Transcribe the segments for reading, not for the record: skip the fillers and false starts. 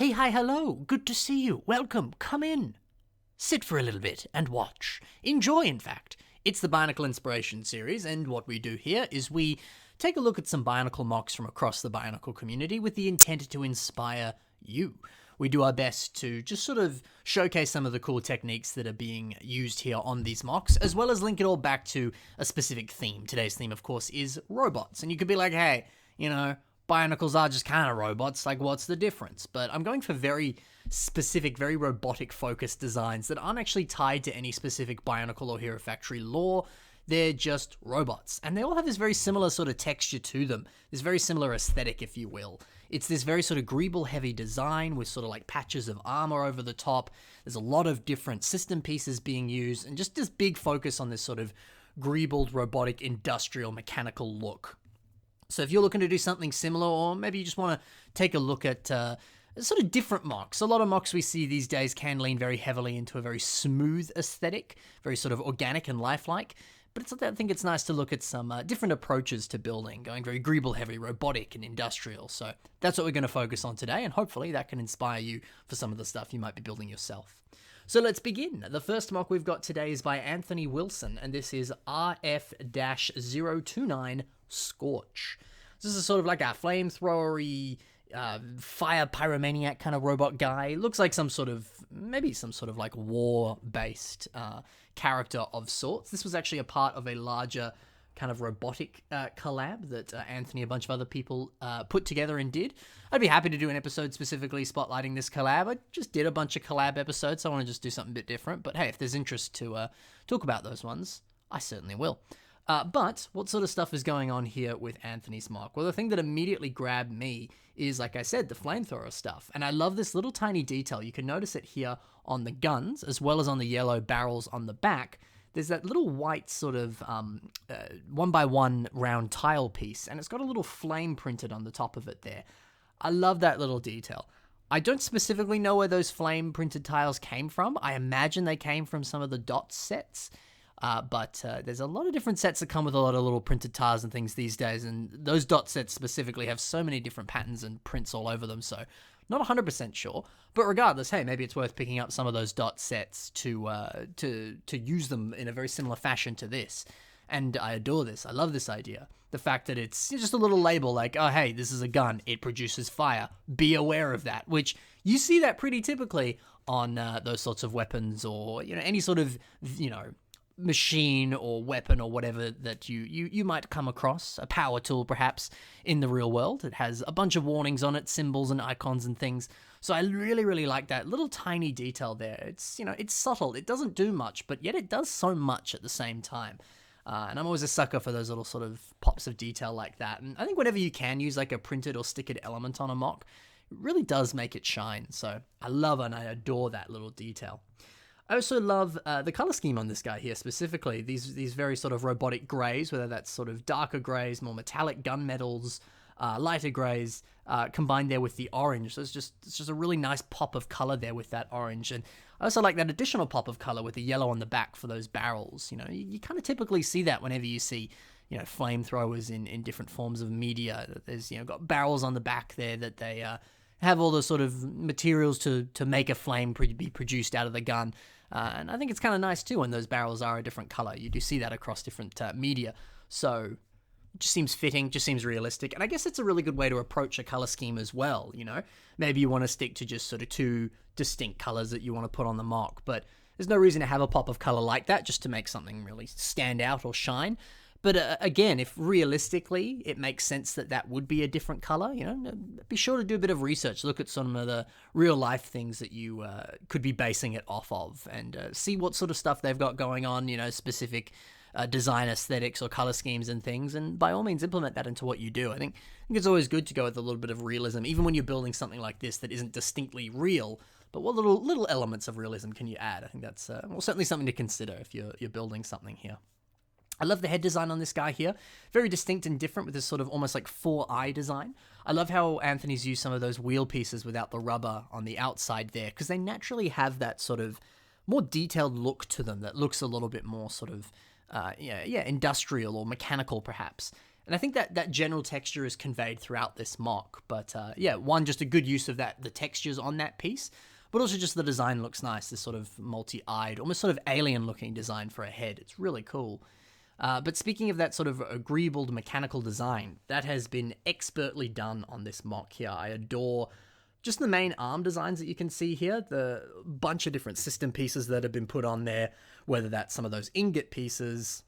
Hey, hi, hello, good to see you, welcome, come in. Sit for a little bit and watch. Enjoy, in fact. It's the Bionicle Inspiration series, and what we do here is we take a look at some Bionicle MOCs from across the Bionicle community with the intent to inspire you. We do our best to just sort of showcase some of the cool techniques that are being used here on these MOCs, as well as link it all back to a specific theme. Today's theme, of course, is robots, and you could be like, hey, you know, Bionicles are just kind of robots, like what's the difference? But I'm going for very specific, very robotic focused designs that aren't actually tied to any specific Bionicle or Hero Factory lore. They're just robots, and they all have this very similar sort of texture to them, this very similar aesthetic, if you will. It's this very sort of greeble heavy design with sort of like patches of armor over the top. There's a lot of different system pieces being used, and just this big focus on this sort of greebled, robotic, industrial, mechanical look. So if you're looking to do something similar, or maybe you just want to take a look at sort of different MOCs. A lot of MOCs we see these days can lean very heavily into a very smooth aesthetic, very sort of organic and lifelike. But I think it's nice to look at some different approaches to building, going very greeble heavy, robotic and industrial. So that's what we're going to focus on today, and hopefully that can inspire you for some of the stuff you might be building yourself. So let's begin. The first MOC we've got today is by Anthony Wilson, and this is RF-029 Scorch. This is sort of like a flamethrower-y, fire pyromaniac kind of robot guy. Looks like maybe some sort of like war-based character of sorts. This was actually a part of a larger kind of robotic collab that Anthony and a bunch of other people put together and did. I'd be happy to do an episode specifically spotlighting this collab. I just did a bunch of collab episodes, so I want to just do something a bit different. But hey, if there's interest to talk about those ones, I certainly will. But what sort of stuff is going on here with Anthony's MOC? Well, the thing that immediately grabbed me is, like I said, the flamethrower stuff. And I love this little tiny detail. You can notice it here on the guns, as well as on the yellow barrels on the back. There's that little white sort of 1x1 round tile piece, and it's got a little flame printed on the top of it there. I love that little detail. I don't specifically know where those flame printed tiles came from. I imagine they came from some of the DOT sets. But there's a lot of different sets that come with a lot of little printed tiles and things these days, and those DOT sets specifically have so many different patterns and prints all over them, so not 100% sure. But regardless, hey, maybe it's worth picking up some of those DOT sets to use them in a very similar fashion to this. And I adore this. I love this idea. The fact that it's just a little label like, oh, hey, this is a gun. It produces fire. Be aware of that, which you see that pretty typically on those sorts of weapons or, any sort of, machine or weapon or whatever that you might come across, a power tool perhaps in the real world. It has a bunch of warnings on it, symbols and icons and things. So I really, really like that little tiny detail there. It's, it's subtle. It doesn't do much, but yet it does so much at the same time. And I'm always a sucker for those little sort of pops of detail like that. And I think whenever you can use like a printed or stickered element on a MOC, it really does make it shine. So I love and I adore that little detail. I also love the color scheme on this guy here specifically. These very sort of robotic grays, whether that's sort of darker grays, more metallic gunmetals, lighter grays, combined there with the orange. So it's just a really nice pop of color there with that orange. And I also like that additional pop of color with the yellow on the back for those barrels. You kind of typically see that whenever you see, flamethrowers in different forms of media. There's, got barrels on the back there that they have all the sort of materials to make a flame be produced out of the gun. And I think it's kind of nice too when those barrels are a different color. You do see that across different media. So it just seems fitting, just seems realistic. And I guess it's a really good way to approach a color scheme as well, Maybe you want to stick to just sort of two distinct colors that you want to put on the MOC, but there's no reason to have a pop of color like that just to make something really stand out or shine. But again, if realistically it makes sense that would be a different color, be sure to do a bit of research. Look at some of the real life things that you could be basing it off of and see what sort of stuff they've got going on, specific design aesthetics or color schemes and things. And by all means, implement that into what you do. I think it's always good to go with a little bit of realism, even when you're building something like this that isn't distinctly real. But what little elements of realism can you add? I think that's certainly something to consider if you're building something here. I love the head design on this guy here. Very distinct and different with this sort of almost like 4-eye design. I love how Anthony's used some of those wheel pieces without the rubber on the outside there, because they naturally have that sort of more detailed look to them that looks a little bit more sort of, industrial or mechanical perhaps. And I think that general texture is conveyed throughout this mock. But yeah, one, just a good use of the textures on that piece, but also just the design looks nice. This sort of multi-eyed, almost sort of alien-looking design for a head. It's really cool. But speaking of that sort of agreeable mechanical design, that has been expertly done on this mock here. I adore just the main arm designs that you can see here, the bunch of different system pieces that have been put on there, whether that's some of those ingot pieces,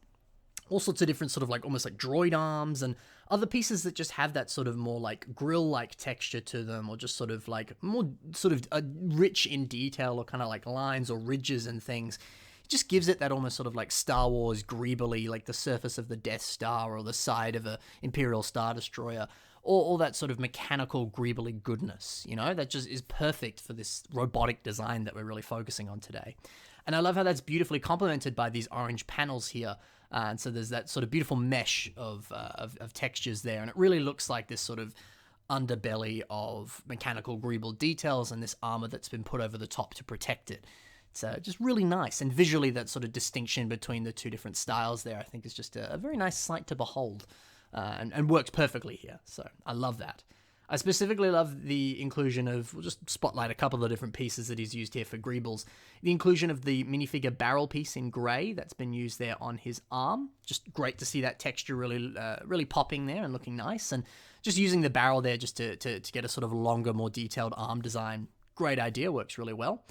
all sorts of different sort of like almost like droid arms and other pieces that just have that sort of more like grill-like texture to them, or just sort of like more sort of rich in detail, or kind of like lines or ridges and things. It just gives it that almost sort of like Star Wars greebly, like the surface of the Death Star or the side of a Imperial Star Destroyer, or all that sort of mechanical greebly goodness, you know, that just is perfect for this robotic design that we're really focusing on today. And I love how that's beautifully complemented by these orange panels here. And so there's that sort of beautiful mesh of textures there, and it really looks like this sort of underbelly of mechanical greeble details and this armor that's been put over the top to protect it. It's just really nice, and visually that sort of distinction between the two different styles there, I think, is just a very nice sight to behold, and works perfectly here. So I love that. I specifically love the inclusion of, we'll just spotlight a couple of the different pieces that he's used here for greebles. The inclusion of the minifigure barrel piece in grey that's been used there on his arm. Just great to see that texture really popping there and looking nice. And just using the barrel there just to get a sort of longer, more detailed arm design. Great idea, works really well.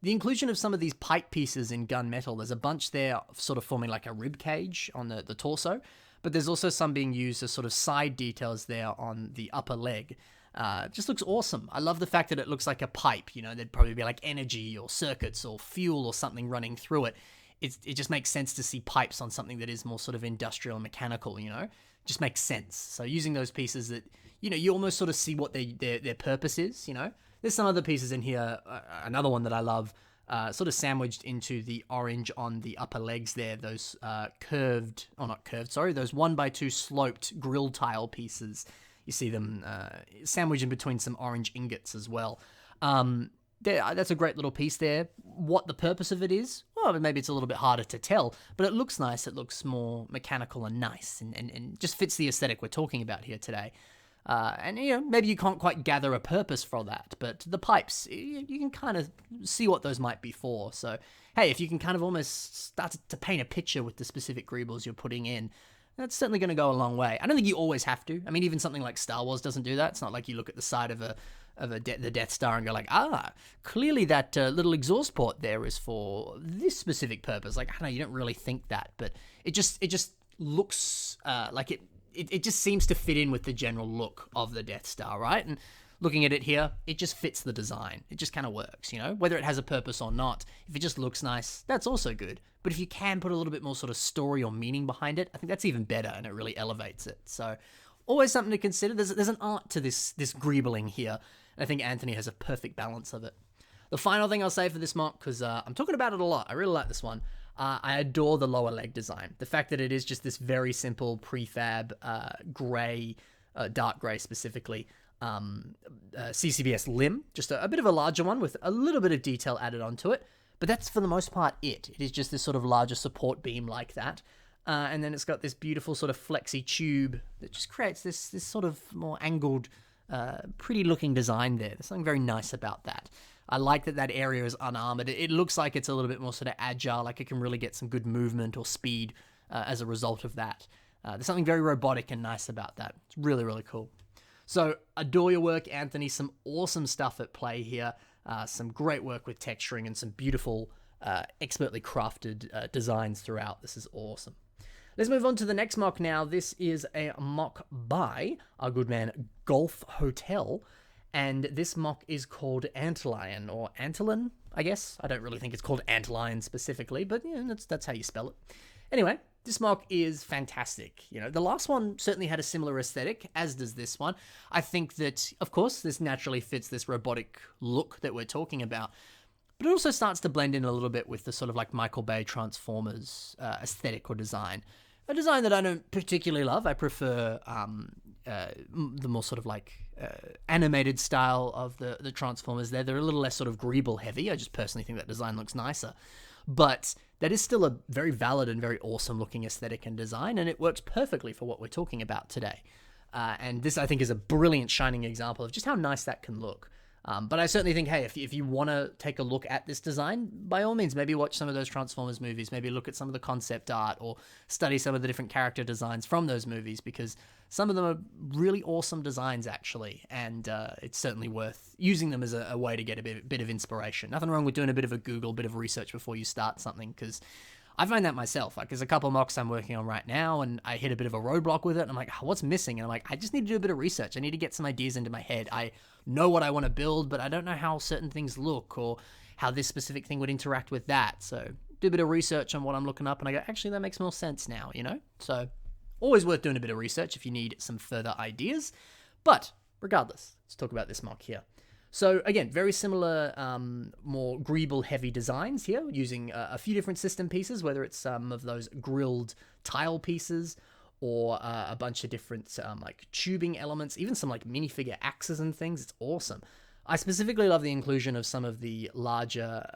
The inclusion of some of these pipe pieces in gunmetal, there's a bunch there sort of forming like a rib cage on the torso, but there's also some being used as sort of side details there on the upper leg. Just looks awesome. I love the fact that it looks like a pipe, you know, there'd probably be like energy or circuits or fuel or something running through it. It just makes sense to see pipes on something that is more sort of industrial and mechanical, you know, just makes sense. So using those pieces that, you know, you almost sort of see what their purpose is, you know. There's some other pieces in here, another one that I love, sort of sandwiched into the orange on the upper legs there, those those 1x2 sloped grill tile pieces. You see them sandwiched in between some orange ingots as well. That's a great little piece there. What the purpose of it is, well, maybe it's a little bit harder to tell, but it looks nice. It looks more mechanical and nice, and just fits the aesthetic we're talking about here today. And, you know, maybe you can't quite gather a purpose for that, but the pipes, you can kind of see what those might be for. So, hey, if you can kind of almost start to paint a picture with the specific greebles you're putting in, that's certainly going to go a long way. I don't think you always have to. I mean, even something like Star Wars doesn't do that. It's not like you look at the side of the Death Star and go like, clearly that little exhaust port there is for this specific purpose. Like, I don't know, you don't really think that, but it just looks like it just seems to fit in with the general look of the Death Star, right? And looking at it here, it just fits the design. It just kind of works, you know? Whether it has a purpose or not, if it just looks nice, that's also good. But if you can put a little bit more sort of story or meaning behind it, I think that's even better, and it really elevates it. So always something to consider. There's an art to this greebling here, and I think Anthony has a perfect balance of it. The final thing I'll say for this mock, because I'm talking about it a lot, I really like this one. I adore the lower leg design. The fact that it is just this very simple prefab grey, dark grey specifically, CCBS limb, just a bit of a larger one with a little bit of detail added onto it. But that's for the most part it. It is just this sort of larger support beam like that. And then it's got this beautiful sort of flexi tube that just creates this sort of more angled, pretty looking design there. There's something very nice about that. I like that area is unarmored. It looks like it's a little bit more sort of agile, like it can really get some good movement or speed as a result of that. There's something very robotic and nice about that. It's really, really cool. So, adore your work, Anthony. Some awesome stuff at play here. Some great work with texturing and some beautiful, expertly crafted designs throughout. This is awesome. Let's move on to the next mock now. This is a mock by our good man Golf Hotel. And this mock is called Antlion, or Antlion, I guess. I don't really think it's called Antlion specifically, but yeah, that's how you spell it. Anyway, this mock is fantastic. You know, the last one certainly had a similar aesthetic, as does this one. I think that, of course, this naturally fits this robotic look that we're talking about, but it also starts to blend in a little bit with the sort of like Michael Bay Transformers aesthetic or design. A design that I don't particularly love. I prefer the more sort of like animated style of the Transformers there. They're a little less sort of greeble heavy. I just personally think that design looks nicer. But that is still a very valid and very awesome looking aesthetic and design, and it works perfectly for what we're talking about today. And this, I think, is a brilliant shining example of just how nice that can look. But I certainly think, hey, if you want to take a look at this design, by all means, maybe watch some of those Transformers movies, maybe look at some of the concept art, or study some of the different character designs from those movies, because some of them are really awesome designs, actually, and it's certainly worth using them as a way to get a bit of inspiration. Nothing wrong with doing a bit of a Google, bit of research before you start something, because I find that myself. Like, there's a couple of MOCs I'm working on right now, and I hit a bit of a roadblock with it, and I'm like, oh, what's missing? And I'm like, I just need to do a bit of research. I need to get some ideas into my head. I know what I want to build, but I don't know how certain things look, or how this specific thing would interact with that. So do a bit of research on what I'm looking up, and I go, actually, that makes more sense now, you know? So always worth doing a bit of research if you need some further ideas. But regardless, let's talk about this MOC here. So again, very similar, more greeble-heavy designs here, using a few different system pieces, whether it's some of those grilled tile pieces, or a bunch of different like tubing elements, even some like minifigure axes and things. It's awesome. I specifically love the inclusion of some of the larger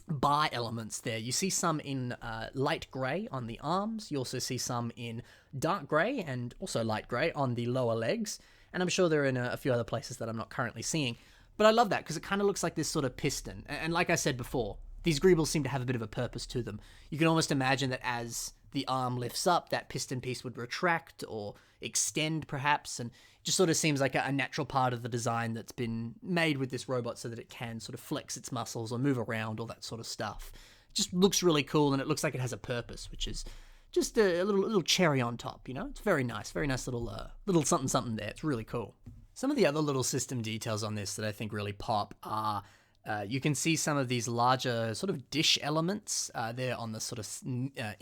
bar elements there. You see some in light grey on the arms. You also see some in dark grey and also light grey on the lower legs. And I'm sure they're in a few other places that I'm not currently seeing. But I love that because it kind of looks like this sort of piston. And like I said before, these greebles seem to have a bit of a purpose to them. You can almost imagine that as the arm lifts up, that piston piece would retract or extend perhaps. And it just sort of seems like a natural part of the design that's been made with this robot so that it can sort of flex its muscles or move around, all that sort of stuff. It just looks really cool, and it looks like it has a purpose, which is just a little cherry on top, you know? It's very nice little something there. It's really cool. Some of the other little system details on this that I think really pop are, you can see some of these larger sort of dish elements there on the sort of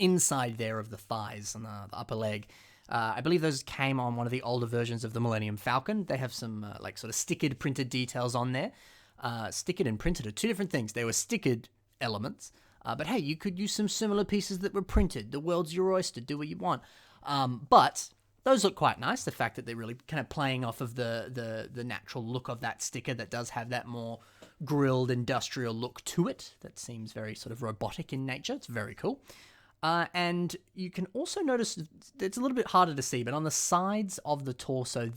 inside there of the thighs and the upper leg. I believe those came on one of the older versions of the Millennium Falcon. They have some like sort of stickered printed details on there. Stickered and printed are two different things. They were stickered elements. But hey, you could use some similar pieces that were printed. The world's your oyster. Do what you want. But those look quite nice. The fact that they're really kind of playing off of the natural look of that sticker that does have that more grilled industrial look to it. That seems very sort of robotic in nature. It's very cool. And you can also notice it's a little bit harder to see, but on the sides of the torso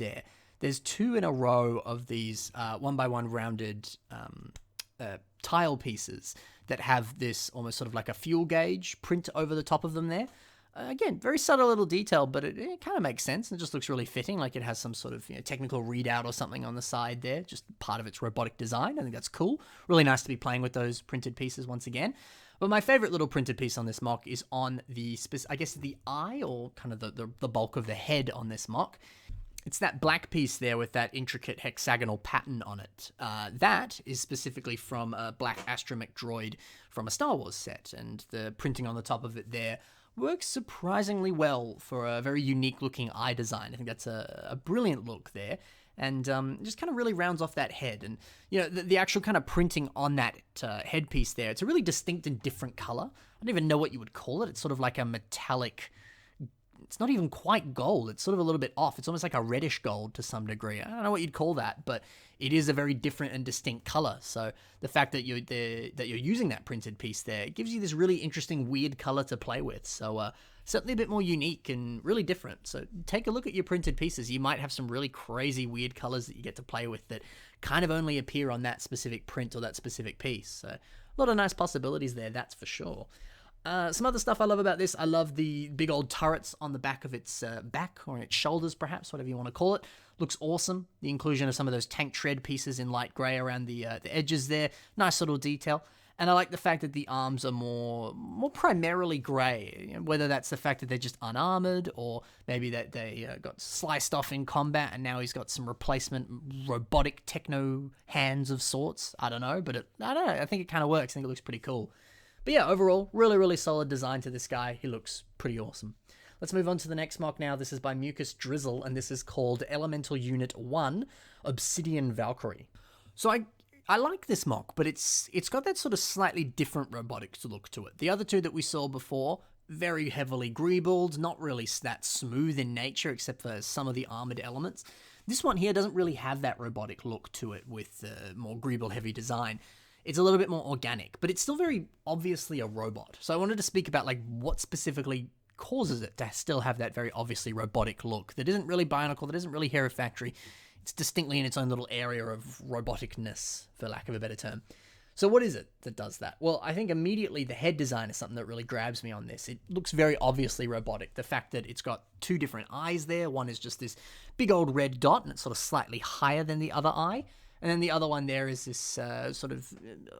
there's two in a row of these one by one rounded tile pieces that have this almost sort of like a fuel gauge print over the top of them there. Again, very subtle little detail, but it kind of makes sense. It just looks really fitting, like it has some sort of technical readout or something on the side there, just part of its robotic design. I think that's cool. Really nice to be playing with those printed pieces once again. But my favorite little printed piece on this MOC is on the, I guess, the eye, or kind of the bulk of the head on this MOC. It's that black piece there with that intricate hexagonal pattern on it. That is specifically from a black astromech droid from a Star Wars set, and the printing on the top of it there works surprisingly well for a very unique looking eye design. I think that's a brilliant look there, and just kind of really rounds off that head. And the actual kind of printing on that headpiece there, it's a really distinct and different color. I don't even know what you would call it. It's sort of like a metallic, it's not even quite gold. It's sort of a little bit off. It's almost like a reddish gold to some degree. I don't know what you'd call that, but it is a very different and distinct color. So the fact that you're using that printed piece there, it gives you this really interesting, weird color to play with. So certainly a bit more unique and really different. So take a look at your printed pieces. You might have some really crazy, weird colors that you get to play with that kind of only appear on that specific print or that specific piece. So a lot of nice possibilities there, that's for sure. Some other stuff I love about this, I love the big old turrets on the back of its back, or its shoulders perhaps, whatever you want to call it. Looks awesome. The inclusion of some of those tank tread pieces in light grey around the edges there. Nice little detail. And I like the fact that the arms are more primarily grey, whether that's the fact that they're just unarmored, or maybe that they got sliced off in combat and now he's got some replacement robotic techno hands of sorts. I don't know, but I don't know. I think it kind of works. I think it looks pretty cool. But yeah, overall, really, really solid design to this guy. He looks pretty awesome. Let's move on to the next MOC now. This is by Mucus Drizzle, and this is called Elemental Unit 1, Obsidian Valkyrie. So I like this MOC, but it's got that sort of slightly different robotics look to it. The other two that we saw before, very heavily greebled, not really that smooth in nature, except for some of the armored elements. This one here doesn't really have that robotic look to it with the more greeble-heavy design. it's a little bit more organic, but it's still very obviously a robot. So I wanted to speak about like what specifically causes it to still have that very obviously robotic look that isn't really Bionicle, that isn't really Hero Factory. It's distinctly in its own little area of roboticness, for lack of a better term. So what is it that does that? Well, I think immediately the head design is something that really grabs me on this. It looks very obviously robotic. The fact that it's got two different eyes there. One is just this big old red dot, and it's sort of slightly higher than the other eye. And then the other one there is this sort of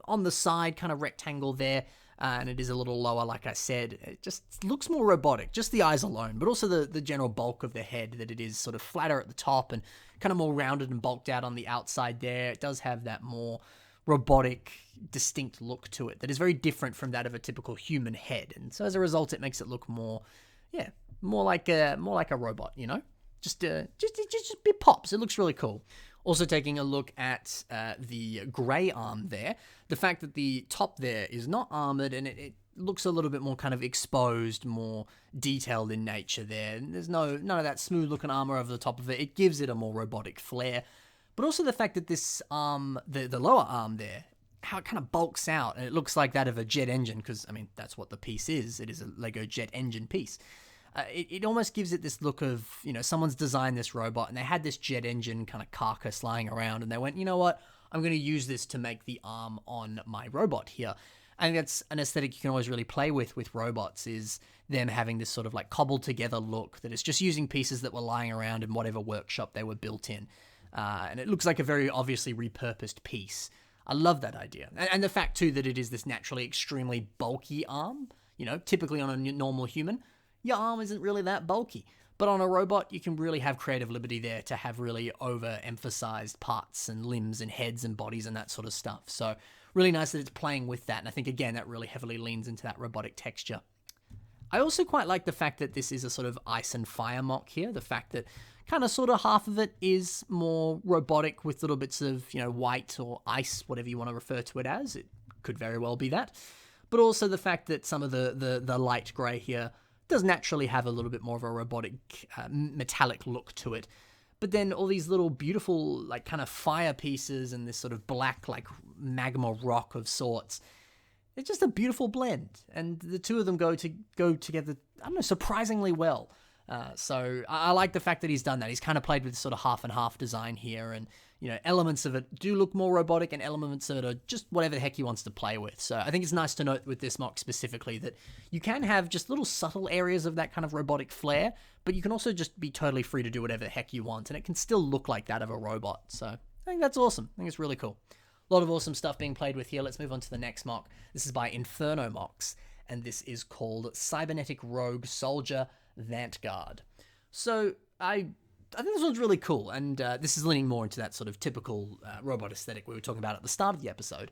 on the side kind of rectangle there. And it is a little lower, like I said. It just looks more robotic, just the eyes alone, but also the general bulk of the head, that it is sort of flatter at the top and kind of more rounded and bulked out on the outside there. It does have that more robotic, distinct look to it that is very different from that of a typical human head. And so as a result, it makes it look more like a robot, you know? Just it pops. It looks really cool. Also taking a look at the grey arm there, the fact that the top there is not armored and it looks a little bit more kind of exposed, more detailed in nature there. And there's none of that smooth looking armor over the top of it. It gives it a more robotic flair. But also the fact that this arm, the lower arm there, how it kind of bulks out and it looks like that of a jet engine, because, I mean, that's what the piece is. It is a Lego jet engine piece. It almost gives it this look of, you know, someone's designed this robot and they had this jet engine kind of carcass lying around and they went, you know what, I'm going to use this to make the arm on my robot here. I think that's an aesthetic you can always really play with robots, is them having this sort of like cobbled together look that is just using pieces that were lying around in whatever workshop they were built in. And it looks like a very obviously repurposed piece. I love that idea. And the fact, too, that it is this naturally extremely bulky arm. You know, typically on a normal human, your arm isn't really that bulky. But on a robot, you can really have creative liberty there to have really overemphasized parts and limbs and heads and bodies and that sort of stuff. So really nice that it's playing with that. And I think, again, that really heavily leans into that robotic texture. I also quite like the fact that this is a sort of ice and fire mock here. The fact that kind of sort of half of it is more robotic with little bits of, you know, white or ice, whatever you want to refer to it as. It could very well be that. But also the fact that some of the light grey here does naturally have a little bit more of a robotic metallic look to it. But then all these little beautiful like kind of fire pieces and this sort of black like magma rock of sorts. It's just a beautiful blend, and the two of them go together, I don't know, surprisingly well. So I like the fact that he's done that. He's kind of played with sort of half and half design here, and you know, elements of it do look more robotic, and elements of it are just whatever the heck he wants to play with. So I think it's nice to note with this mock specifically that you can have just little subtle areas of that kind of robotic flair, but you can also just be totally free to do whatever the heck you want, and it can still look like that of a robot. So I think that's awesome. I think it's really cool. A lot of awesome stuff being played with here. Let's move on to the next mock. This is by Inferno Mocks, and this is called Cybernetic Rogue Soldier Vanguard. So I think this one's really cool, and this is leaning more into that sort of typical robot aesthetic we were talking about at the start of the episode.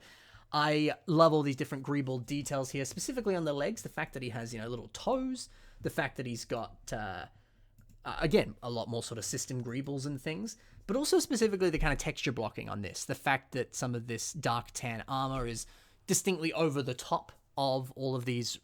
I love all these different greeble details here, specifically on the legs. The fact that he has, you know, little toes. The fact that he's got, again, a lot more sort of system greebles and things. But also specifically the kind of texture blocking on this. The fact that some of this dark tan armor is distinctly over the top of all of these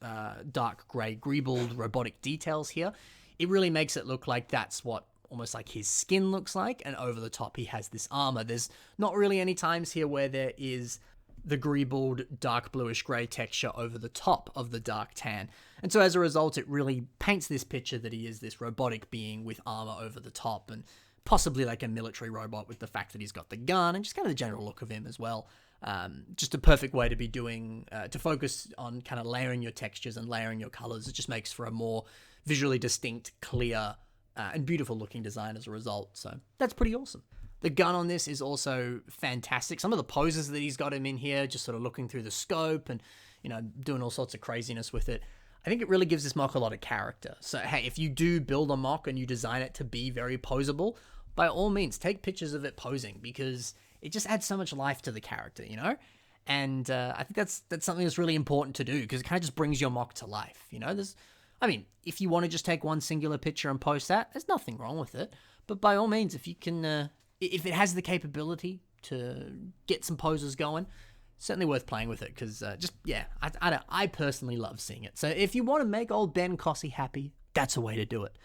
dark grey greebled robotic details here. It really makes it look like that's what almost like his skin looks like, and over the top he has this armor. There's not really any times here where there is the greebled dark bluish grey texture over the top of the dark tan. And so as a result, it really paints this picture that he is this robotic being with armor over the top, and possibly like a military robot with the fact that he's got the gun and just kind of the general look of him as well. Just a perfect way to be doing, to focus on kind of layering your textures and layering your colors. It just makes for a more visually distinct, clear, and beautiful looking design as a result. So that's pretty awesome. The gun on this is also fantastic. Some of the poses that he's got him in here, just sort of looking through the scope and, you know, doing all sorts of craziness with it. I think it really gives this mock a lot of character. So, hey, if you do build a mock and you design it to be very posable, by all means, take pictures of it posing, because it just adds so much life to the character, you know? And I think that's something that's really important to do, because it kind of just brings your mock to life, you know? If you want to just take one singular picture and post that, there's nothing wrong with it. But by all means, if you can, if it has the capability to get some poses going, certainly worth playing with it, because I personally love seeing it. So if you want to make old Ben Cossy happy, that's a way to do it.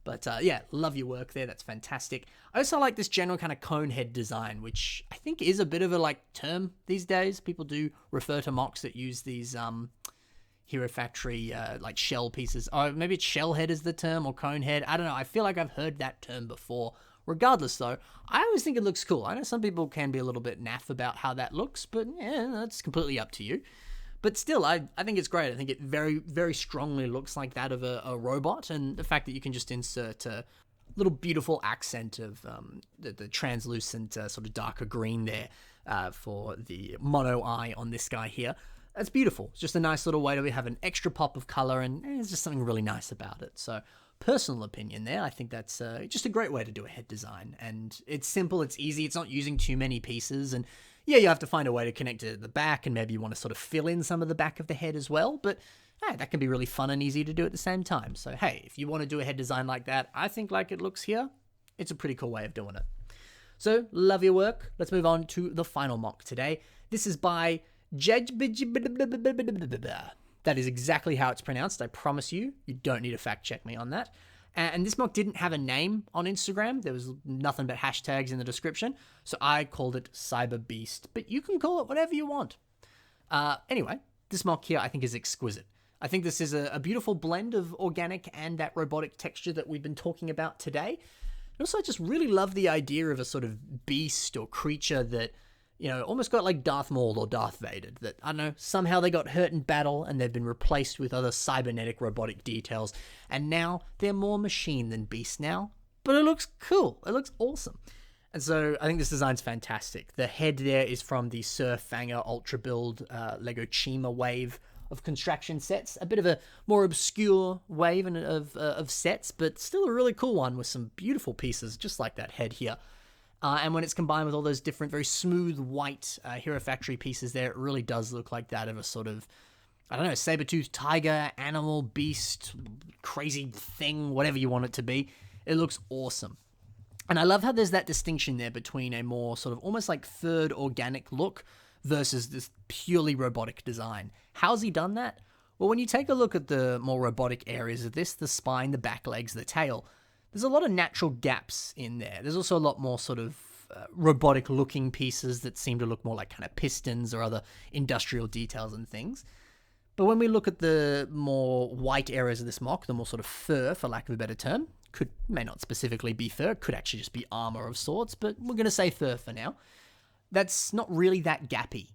But yeah, love your work there. That's fantastic. I also like this general kind of cone head design, which I think is a bit of a like term these days. People do refer to MOCs that use these Hero Factory like shell pieces. Oh, maybe it's shell head is the term, or cone head. I don't know. I feel like I've heard that term before. Regardless, though, I always think it looks cool. I know some people can be a little bit naff about how that looks, but yeah, that's completely up to you. But still, I think it's great. I think it very, very strongly looks like that of a robot, and the fact that you can just insert a little beautiful accent of the translucent sort of darker green there for the mono eye on this guy here. That's beautiful. It's just a nice little way to have an extra pop of color, and there's just something really nice about it. So, personal opinion there, I think that's just a great way to do a head design. And it's simple, it's easy, it's not using too many pieces, and yeah, you have to find a way to connect it to the back, and maybe you want to sort of fill in some of the back of the head as well, but hey, that can be really fun and easy to do at the same time. So hey, if you want to do a head design like that, I think like it looks here, it's a pretty cool way of doing it. So, love your work. Let's move on to the final mock today. This is by that is exactly how it's pronounced. I promise you. You don't need to fact check me on that. And this mock didn't have a name on Instagram. There was nothing but hashtags in the description. So I called it Cyberbeast. But you can call it whatever you want. Anyway, this mock here I think is exquisite. I think this is a beautiful blend of organic and that robotic texture that we've been talking about today. And also I just really love the idea of a sort of beast or creature that, you know, almost got like Darth Maul or Darth Vader, that, I don't know, somehow they got hurt in battle and they've been replaced with other cybernetic robotic details, and now they're more machine than beast now, but it looks cool. It looks awesome. And so I think this design's fantastic. The head there is from the Sir Fanger Ultra Build Lego Chima wave of construction sets, a bit of a more obscure wave of sets, but still a really cool one with some beautiful pieces, just like that head here. And when it's combined with all those different, very smooth, white Hero Factory pieces there, it really does look like that of a sort of, I don't know, saber-toothed tiger, animal, beast, crazy thing, whatever you want it to be. It looks awesome. And I love how there's that distinction there between a more sort of almost like third organic look versus this purely robotic design. How's he done that? Well, when you take a look at the more robotic areas of this, the spine, the back legs, the tail, there's a lot of natural gaps in there. There's also a lot more sort of robotic looking pieces that seem to look more like kind of pistons or other industrial details and things. But when we look at the more white areas of this mock, the more sort of fur, for lack of a better term, may not specifically be fur, could actually just be armor of sorts, but we're going to say fur for now. That's not really that gappy.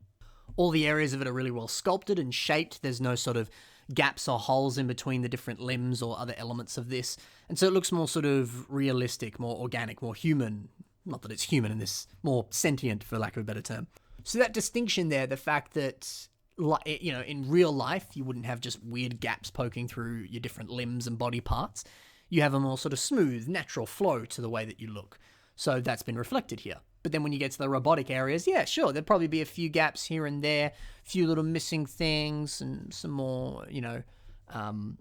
All the areas of it are really well sculpted and shaped. There's no sort of gaps or holes in between the different limbs or other elements of this. And so it looks more sort of realistic, more organic, more human. Not that it's human in this, more sentient, for lack of a better term. So that distinction there, the fact that, you know, in real life, you wouldn't have just weird gaps poking through your different limbs and body parts. You have a more sort of smooth, natural flow to the way that you look. So that's been reflected here. But then when you get to the robotic areas, yeah, sure, there'd probably be a few gaps here and there, a few little missing things, and some more, you know,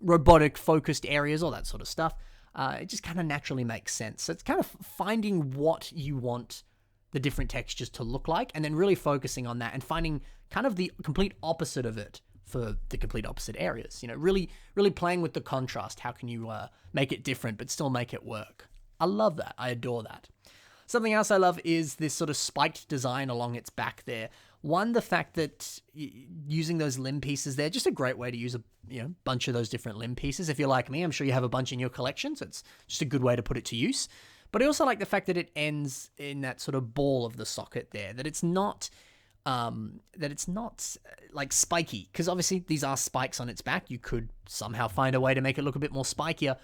robotic-focused areas, all that sort of stuff. It just kind of naturally makes sense. So it's kind of finding what you want the different textures to look like, and then really focusing on that and finding kind of the complete opposite of it for the complete opposite areas. You know, really playing with the contrast. How can you make it different but still make it work? I love that. I adore that. Something else I love is this sort of spiked design along its back there. One, the fact that using those limb pieces there, just a great way to use a bunch of those different limb pieces. If you're like me, I'm sure you have a bunch in your collection, so it's just a good way to put it to use. But I also like the fact that it ends in that sort of ball of the socket there, that it's not like spiky, because obviously these are spikes on its back. You could somehow find a way to make it look a bit more spikier.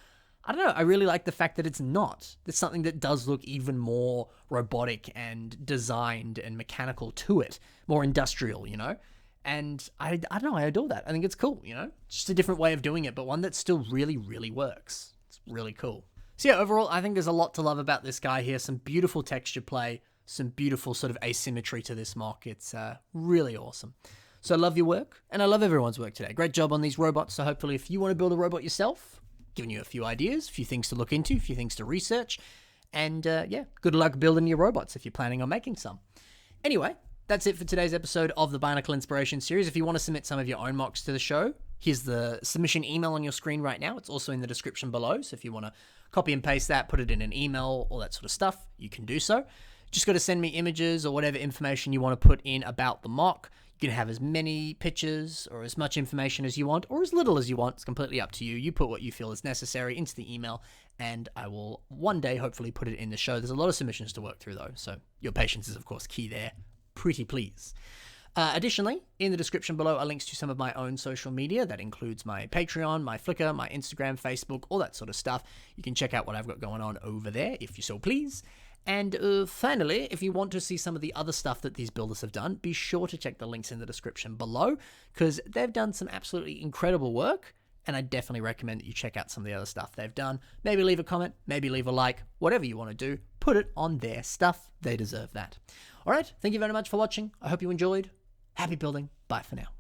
I don't know, I really like the fact that it's not. There's something that does look even more robotic and designed and mechanical to it, more industrial, you know? And I don't know, I adore that. I think it's cool, you know? Just a different way of doing it, but one that still really, really works. It's really cool. So yeah, overall, I think there's a lot to love about this guy here. Some beautiful texture play, some beautiful sort of asymmetry to this mock. It's really awesome. So I love your work, and I love everyone's work today. Great job on these robots. So hopefully if you want to build a robot yourself, giving you a few ideas, a few things to look into, a few things to research, and yeah, good luck building your robots if you're planning on making some. Anyway, that's it for today's episode of the Bionicle Inspiration Series. If you want to submit some of your own mocks to the show, Here's the submission email on your screen right now. It's also in the description below. So if you want to copy and paste that, put it in an email, all that sort of stuff, you can do so. Just got to send me images or whatever information you want to put in about the mock. You can have as many pictures or as much information as you want, or as little as you want. It's completely up to you. You put what you feel is necessary into the email, and I will one day hopefully put it in the show. There's a lot of submissions to work through though, so your patience is of course key there. Pretty please. Additionally, in the description below are links to some of my own social media. That includes my Patreon, my Flickr, my Instagram, Facebook, all that sort of stuff. You can check out what I've got going on over there if you so please. And finally, if you want to see some of the other stuff that these builders have done, be sure to check the links in the description below, because they've done some absolutely incredible work, and I definitely recommend that you check out some of the other stuff they've done. Maybe leave a comment, maybe leave a like, whatever you want to do, put it on their stuff. They deserve that. All right, thank you very much for watching. I hope you enjoyed. Happy building. Bye for now.